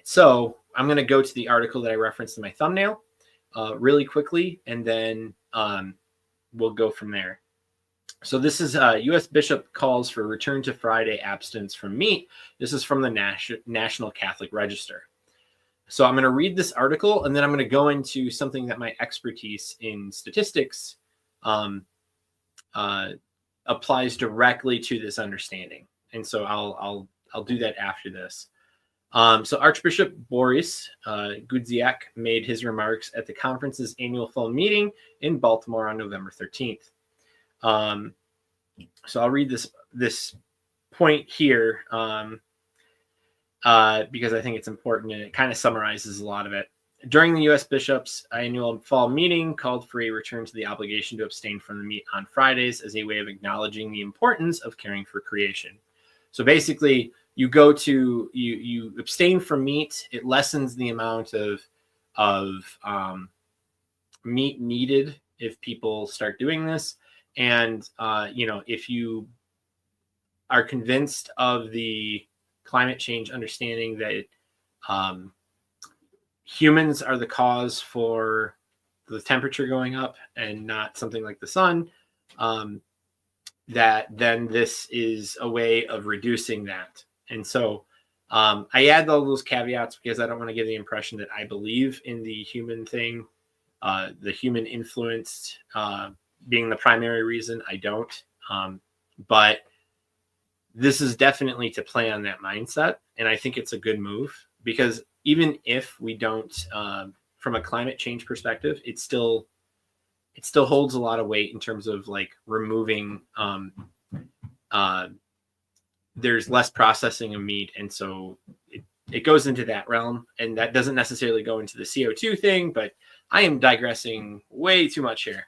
So I'm going to go to the article that I referenced in my thumbnail really quickly, and then we'll go from there. So this is U.S. Bishop calls for return to Friday abstinence from meat. This is from the National Catholic Register. So I'm going to read this article, and then I'm going to go into something that my expertise in statistics applies directly to this understanding. And so I'll do that after this. So Archbishop Boris Gudziak made his remarks at the conference's annual fall meeting in Baltimore on November 13th. So I'll read this point here because I think it's important and it kind of summarizes a lot of it. During the U.S. Bishop's annual fall meeting, called for a return to the obligation to abstain from the meat on Fridays as a way of acknowledging the importance of caring for creation. So basically, you abstain from meat. It lessens the amount of meat needed if people start doing this. And if you are convinced of the climate change understanding that humans are the cause for the temperature going up and not something like the sun, that then this is a way of reducing that. And so I add all those caveats because I don't want to give the impression that I believe in the human thing, the human influenced being the primary reason. I don't. But this is definitely to play on that mindset. And I think it's a good move because even if we don't, from a climate change perspective, it still holds a lot of weight in terms of like removing, there's less processing of meat. And so it goes into that realm, and that doesn't necessarily go into the CO2 thing, but I am digressing way too much here.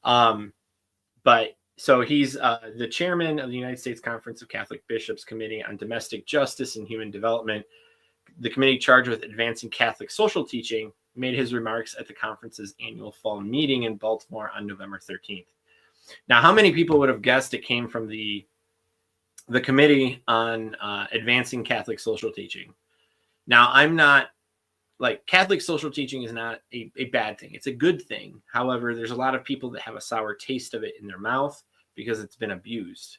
But so he's the chairman of the United States Conference of Catholic Bishops Committee on Domestic Justice and Human Development. The committee charged with advancing Catholic social teaching made his remarks at the conference's annual fall meeting in Baltimore on November 13th. Now, how many people would have guessed it came from the committee on advancing Catholic social teaching? Now, I'm not like Catholic social teaching is not a bad thing. It's a good thing. However, there's a lot of people that have a sour taste of it in their mouth because it's been abused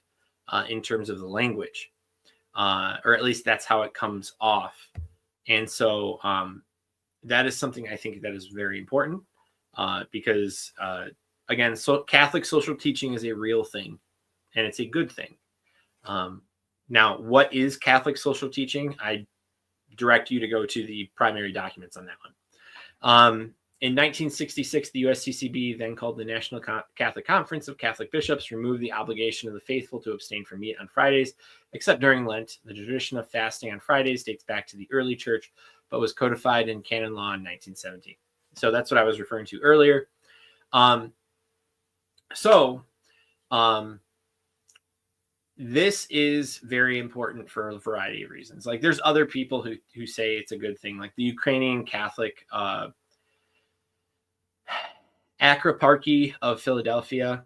in terms of the language, or at least that's how it comes off. And so that is something I think that is very important because, again, so Catholic social teaching is a real thing, and it's a good thing. Now, what is Catholic social teaching? I direct you to go to the primary documents on that one. In 1966, the USCCB, then called the National Catholic Conference of Catholic Bishops, removed the obligation of the faithful to abstain from meat on Fridays, except during Lent. The tradition of fasting on Fridays dates back to the early church, but was codified in canon law in 1917. So that's what I was referring to earlier. This is very important for a variety of reasons. Like there's other people who say it's a good thing, like the Ukrainian Catholic Archieparchy of Philadelphia.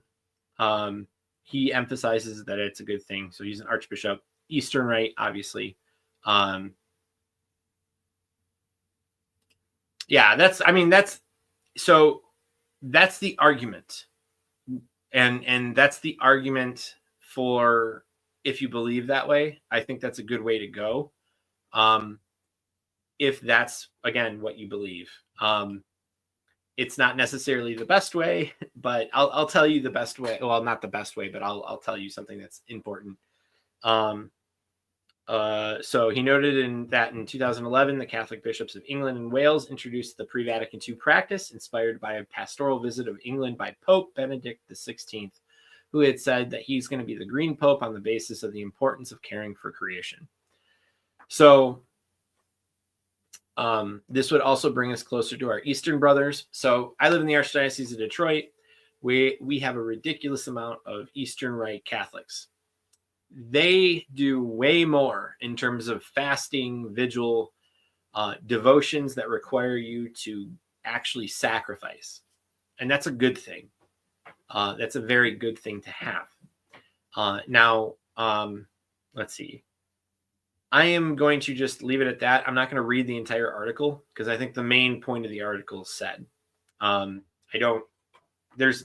He emphasizes that it's a good thing. So he's an archbishop, Eastern Rite, obviously. That's the argument. And that's the argument for if you believe that way. I think that's a good way to go. If that's, again, what you believe. It's not necessarily the best way, but I'll tell you the best way. Well, not the best way, but I'll tell you something that's important. So he noted in 2011, the Catholic bishops of England and Wales introduced the pre-Vatican II practice inspired by a pastoral visit of England by Pope Benedict XVI, who had said that he's going to be the green pope on the basis of the importance of caring for creation. So this would also bring us closer to our Eastern brothers. So I live in the Archdiocese of Detroit. We have a ridiculous amount of Eastern Rite Catholics. They do way more in terms of fasting, vigil, devotions that require you to actually sacrifice. And that's a good thing. That's a very good thing to have. Now, let's see. I am going to just leave it at that. I'm not going to read the entire article because I think the main point of the article is said. I don't. There's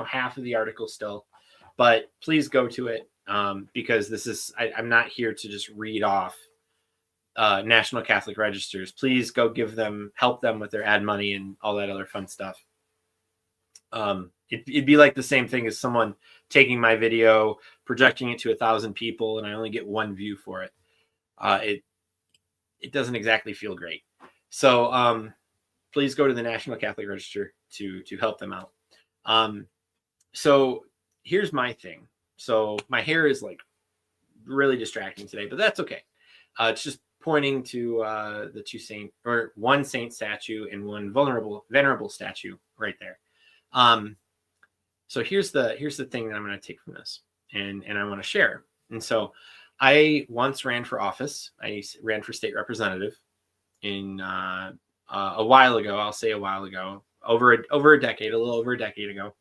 half of the article still, but please go to it because this is. I'm not here to just read off National Catholic Registers. Please go help them with their ad money and all that other fun stuff. It'd be like the same thing as someone taking my video, projecting it to 1,000 people, and I only get one view for it. It doesn't exactly feel great. So please go to the National Catholic Register to help them out. So here's my thing. So my hair is like really distracting today, but that's okay. It's just pointing to the one saint statue and one venerable statue right there. So here's the thing that I'm going to take from this, and I want to share. And so I once ran for office. I ran for state representative in a while ago. I'll say a while ago, over a decade, a little over a decade ago.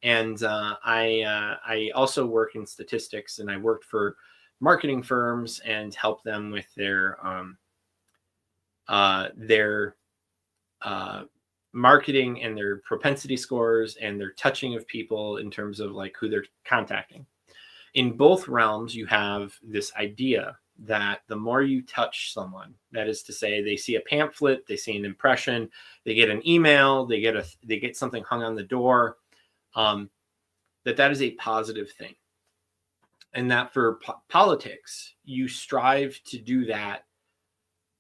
And I also work in statistics, and I worked for marketing firms and helped them with their marketing and their propensity scores and their touching of people in terms of like who they're contacting. In both realms, you have this idea that the more you touch someone, that is to say, they see a pamphlet, they see an impression, they get an email, they get something hung on the door, that is a positive thing. And that for politics, you strive to do that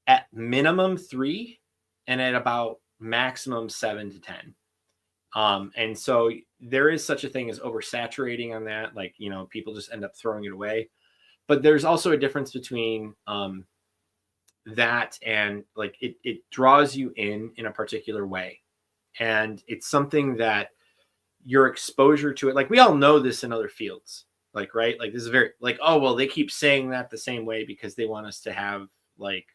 at minimum 3 and at about maximum 7 to 10. And so there is such a thing as oversaturating on that. Like, people just end up throwing it away. But there's also a difference between that and like it draws you in a particular way. And it's something that your exposure to it, like we all know this in other fields, like, right? Like this is very like, oh, well, they keep saying that the same way because they want us to have like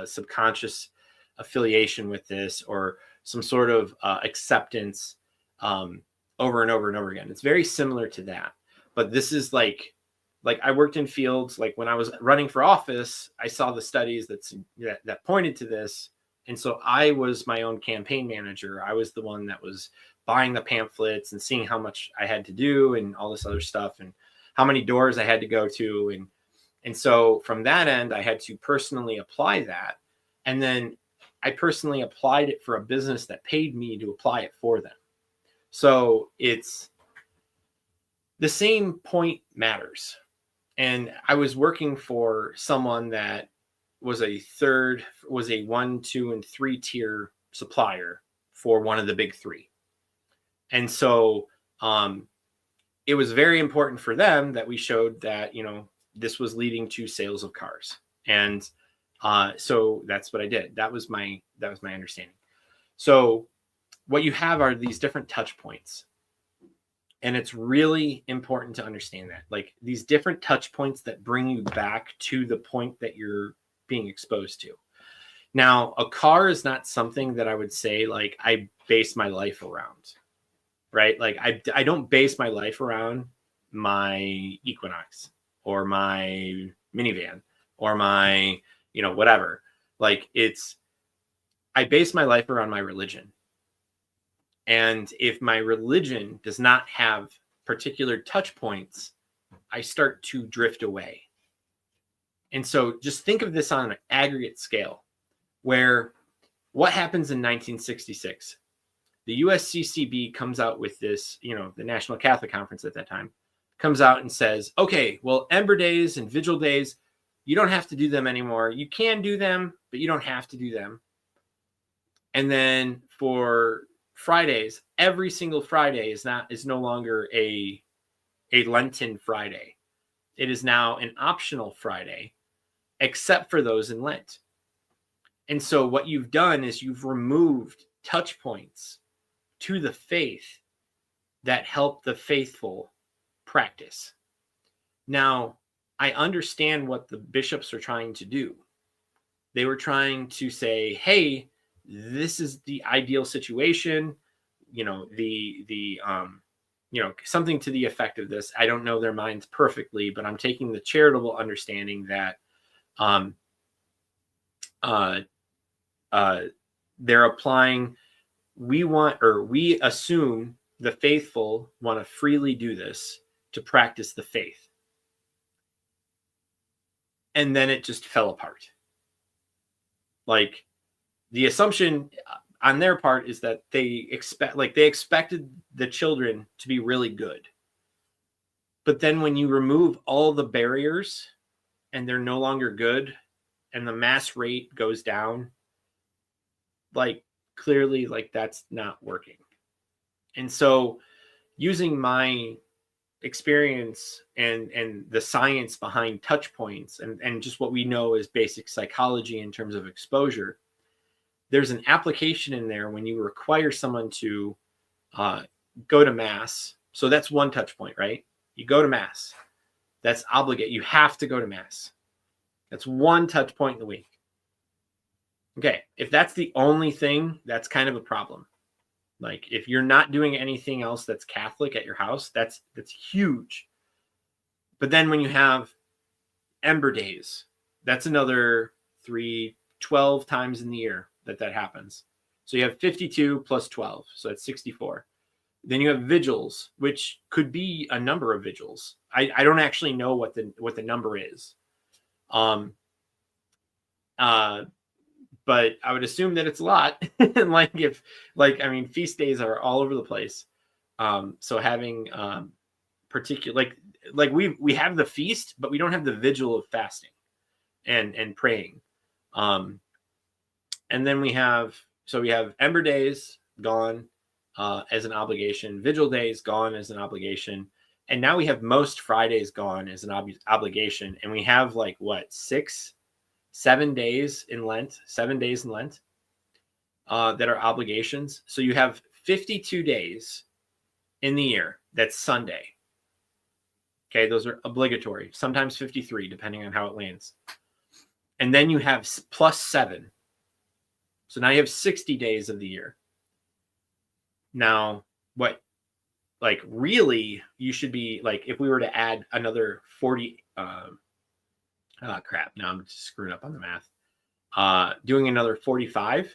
subconscious affiliation with this or some sort of acceptance over and over and over again. It's very similar to that. But this is like I worked in fields, like when I was running for office, I saw the studies that pointed to this. And so I was my own campaign manager. I was the one that was buying the pamphlets and seeing how much I had to do and all this other stuff and how many doors I had to go to. And so from that end, I had to personally apply that. And then I personally applied it for a business that paid me to apply it for them. So it's the same point matters. And I was working for someone that was a 1, 2, and 3 tier supplier for one of the big 3. And so it was very important for them that we showed that, this was leading to sales of cars. And so that's what I did. That was my understanding. So what you have are these different touch points. And it's really important to understand that, like these different touch points that bring you back to the point that you're being exposed to. Now, a car is not something that I would say like I base my life around, right? Like I don't base my life around my Equinox or my minivan or my, whatever. Like I base my life around my religion. And if my religion does not have particular touch points, I start to drift away. And so just think of this on an aggregate scale, where what happens in 1966? The USCCB comes out with this, the National Catholic Conference at that time, comes out and says, okay, well, Ember Days and Vigil Days, you don't have to do them anymore. You can do them, but you don't have to do them. And then for Fridays, every single Friday is no longer a Lenten Friday. It is now an optional Friday, except for those in Lent. And so what you've done is you've removed touch points to the faith that help the faithful practice. Now, I understand what the bishops are trying to do. They were trying to say, hey, this is the ideal situation. The something to the effect of this. I don't know their minds perfectly, but I'm taking the charitable understanding that um, uh, they're applying. We assume the faithful want to freely do this to practice the faith. And then it just fell apart. Like, the assumption on their part is that they expected the children to be really good. But then when you remove all the barriers and they're no longer good and the mass rate goes down, like, clearly, like, that's not working. And so using my experience and the science behind touch points and just what we know as basic psychology in terms of exposure, there's an application in there when you require someone to go to mass. So that's one touch point, right? You go to mass. That's obligate. You have to go to mass. That's one touch point in the week. Okay, if that's the only thing, that's kind of a problem. Like, if you're not doing anything else that's Catholic at your house, that's huge. But then when you have Ember Days, that's another 12 times in the year that happens. So you have 52 plus 12, so that's 64. Then you have vigils, which could be a number of vigils. I don't actually know what the number is. But I would assume that it's a lot. And feast days are all over the place. So having particular, like we have the feast, but we don't have the vigil of fasting and praying. And then we have Ember Days gone as an obligation, Vigil Days gone as an obligation, and now we have most Fridays gone as an obligation, and we have 7 days in Lent that are obligations. So you have 52 days in the year that's Sunday. Okay, those are obligatory, sometimes 53, depending on how it lands. And then you have plus 7. So now you have 60 days of the year. Now, really, you should be, if we were to add another 40, crap, now I'm just screwing up on the math. Doing another 45,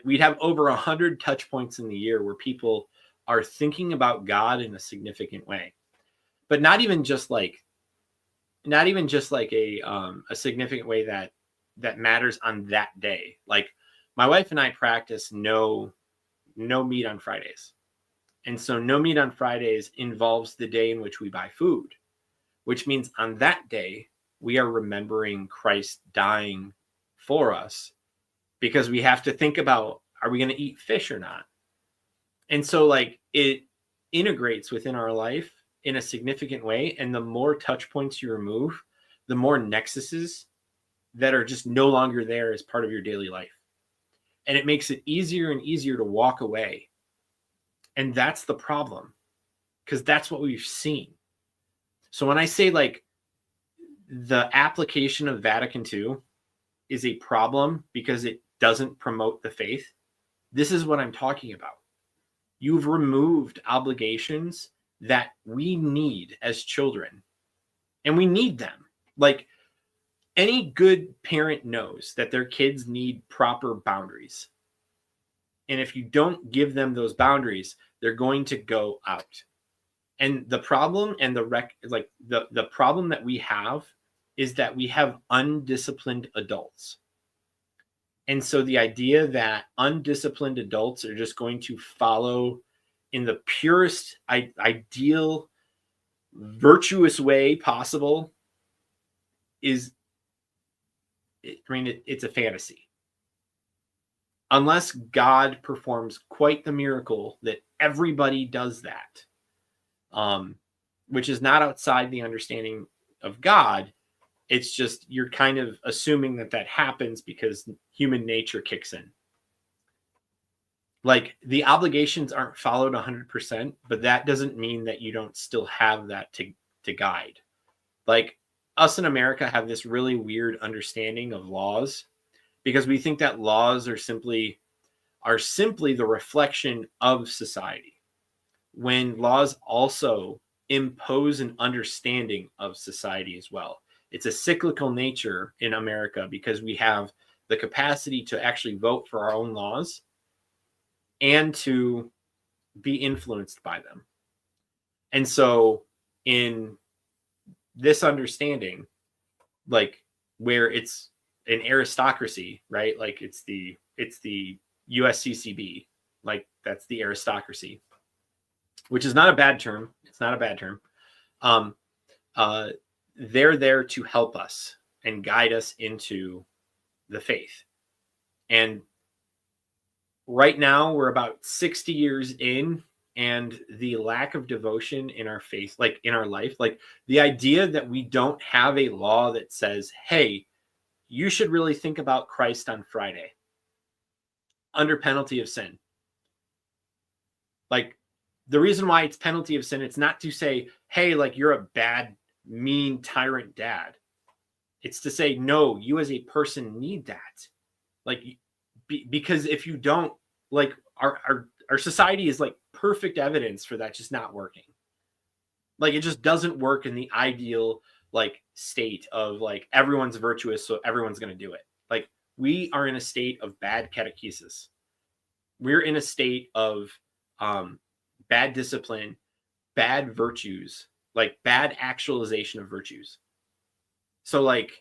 we'd have over 100 touch points in the year where people are thinking about God in a significant way. But not even just a significant way that matters on that day. Like, my wife and I practice no meat on Fridays. And so no meat on Fridays involves the day in which we buy food, which means on that day, we are remembering Christ dying for us, because we have to think about, are we going to eat fish or not? And so it integrates within our life in a significant way. And the more touch points you remove, the more nexuses that are just no longer there as part of your daily life. And it makes it easier and easier to walk away. And that's the problem, because that's what we've seen. So when I say the application of Vatican II is a problem because it doesn't promote the faith, this is what I'm talking about. You've removed obligations that we need as children, and we need them. Any good parent knows that their kids need proper boundaries. And if you don't give them those boundaries, they're going to go out. And the problem and the problem that we have is that we have undisciplined adults. And so the idea that undisciplined adults are just going to follow in the purest, ideal, virtuous way possible it's a fantasy. Unless God performs quite the miracle that everybody does that, which is not outside the understanding of God. It's just you're kind of assuming that happens because human nature kicks in. The obligations aren't followed 100%, but that doesn't mean that you don't still have that to guide. Us in America have this really weird understanding of laws, because we think that laws are simply the reflection of society. when laws also impose an understanding of society as well. It's a cyclical nature in America because we have the capacity to actually vote for our own laws and to be influenced by them. And so in this understanding, like where it's an aristocracy, right? Like it's the USCCB, like that's the aristocracy, which is not a bad term. It's not a bad term. Um, they're there to help us and guide us into the faith. And right now we're about 60 years in, and the lack of devotion in our faith, like in our life, like the idea that we don't have a law that says, hey, you should really think about Christ on Friday under penalty of sin. Like the reason why it's penalty of sin, it's not to say, hey, like you're a bad, mean tyrant dad. It's to say, no, you as a person need that. Like, because if you don't, like our society is like perfect evidence for that just not working. Like it just doesn't work in the ideal like state of like everyone's virtuous, so everyone's going to do it. Like we are in a state of bad catechesis. We're in a state of bad discipline, bad virtues, like bad actualization of virtues. So like,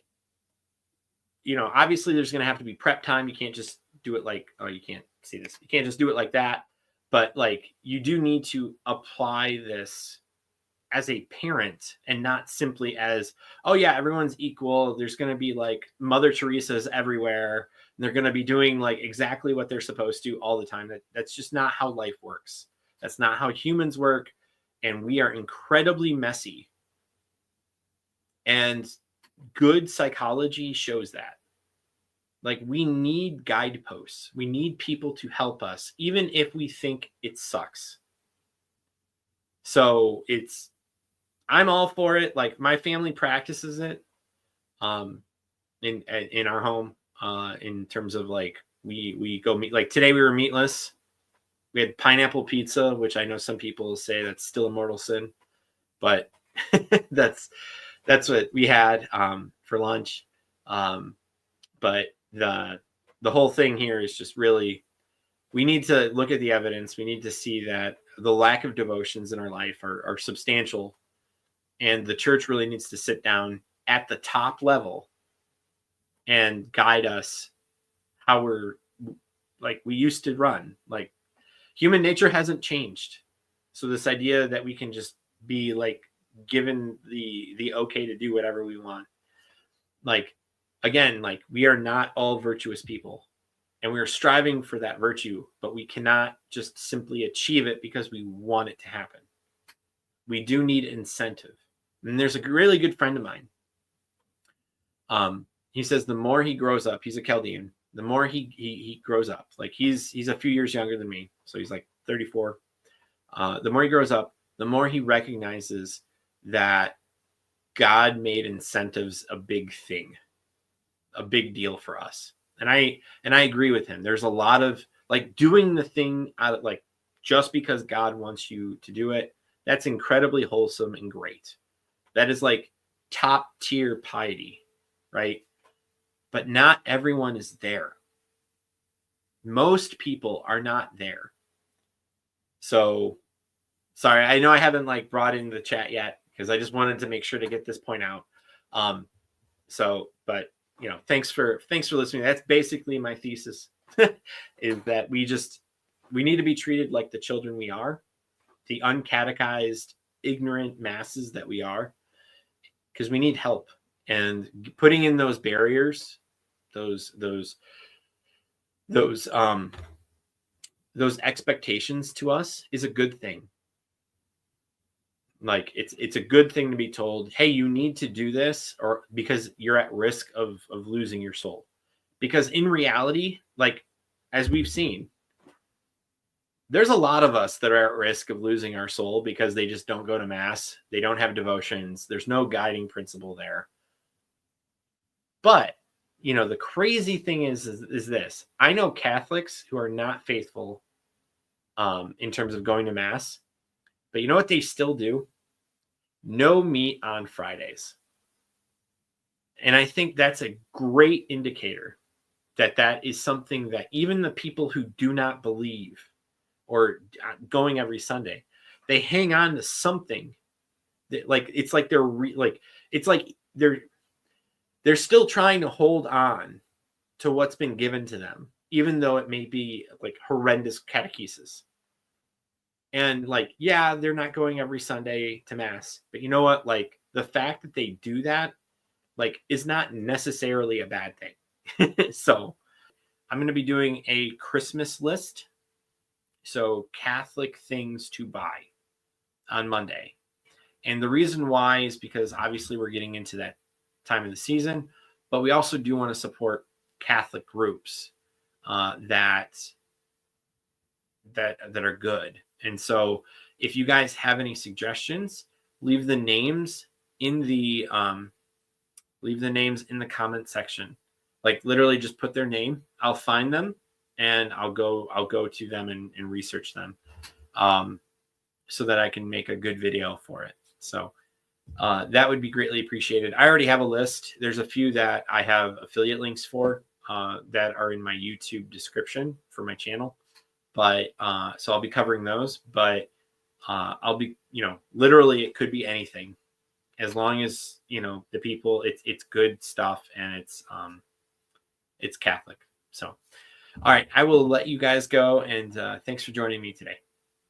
you know, obviously there's going to have to be prep time. You can't just do it like, oh, you can't see this. You can't just do it like that. But like, you do need to apply this as a parent and not simply as, oh yeah, everyone's equal. There's going to be like Mother Teresa's everywhere. And they're going to be doing like exactly what they're supposed to all the time. That's just not how life works. That's not how humans work. And we are incredibly messy. And good psychology shows that. Like we need guideposts. We need people to help us, even if we think it sucks. So I'm all for it. Like my family practices it in our home in terms of like we go meet, like today we were meatless. We had pineapple pizza, which I know some people say that's still a mortal sin, but that's what we had for lunch. But the whole thing here is just really, we need to look at the evidence. We need to see that the lack of devotions in our life are substantial. And the church really needs to sit down at the top level and guide us how we're like we used to run. Like human nature hasn't changed. So this idea that we can just be like given the okay to do whatever we want. Like, again, like we are not all virtuous people and we are striving for that virtue, but we cannot just simply achieve it because we want it to happen. We do need incentive. And there's a really good friend of mine. He says the more he grows up, he's a Chaldean, the more he grows up, like he's a few years younger than me. So he's like 34. The more he grows up, the more he recognizes that God made incentives a big thing, a big deal for us. And I agree with him. There's a lot of like doing the thing out of like, just because God wants you to do it. That's incredibly wholesome and great. That is like top tier piety, right? But not everyone is there. Most people are not there. So, sorry, I know I haven't like brought in the chat yet because I just wanted to make sure to get this point out. But you know, thanks for listening. That's basically my thesis is that we need to be treated like the children we are, the uncatechized, ignorant masses that we are, because we need help. And putting in those barriers, those expectations to us is a good thing. Like it's a good thing to be told, hey, you need to do this, or because you're at risk of losing your soul. Because in reality, like as we've seen, there's a lot of us that are at risk of losing our soul because they just don't go to mass. They don't have devotions. There's no guiding principle there. But, you know, the crazy thing is this. I know Catholics who are not faithful in terms of going to mass, But you know what they still do? No meat on Fridays. And I think that's a great indicator that that is something that even the people who do not believe or going every Sunday, they hang on to something that, like, it's like it's like they're still trying to hold on to what's been given to them, even though it may be like horrendous catechesis. And like, yeah, they're not going every Sunday to mass, but you know what? Like, the fact that they do that, like, is not necessarily a bad thing. So I'm going to be doing a Christmas list. So Catholic things to buy on Monday. And the reason why is because obviously we're getting into that time of the season, but we also do want to support Catholic groups that are good. And so if you guys have any suggestions, leave the names in the comment section. Like, literally just put their name. I'll find them and I'll go to them and research them so that I can make a good video for it. So that would be greatly appreciated. I already have a list. There's a few that I have affiliate links for that are in my YouTube description for my channel. But so I'll be covering those. But I'll be, literally it could be anything, as long as, the people, it's good stuff and it's Catholic. So, all right, I will let you guys go, and thanks for joining me today.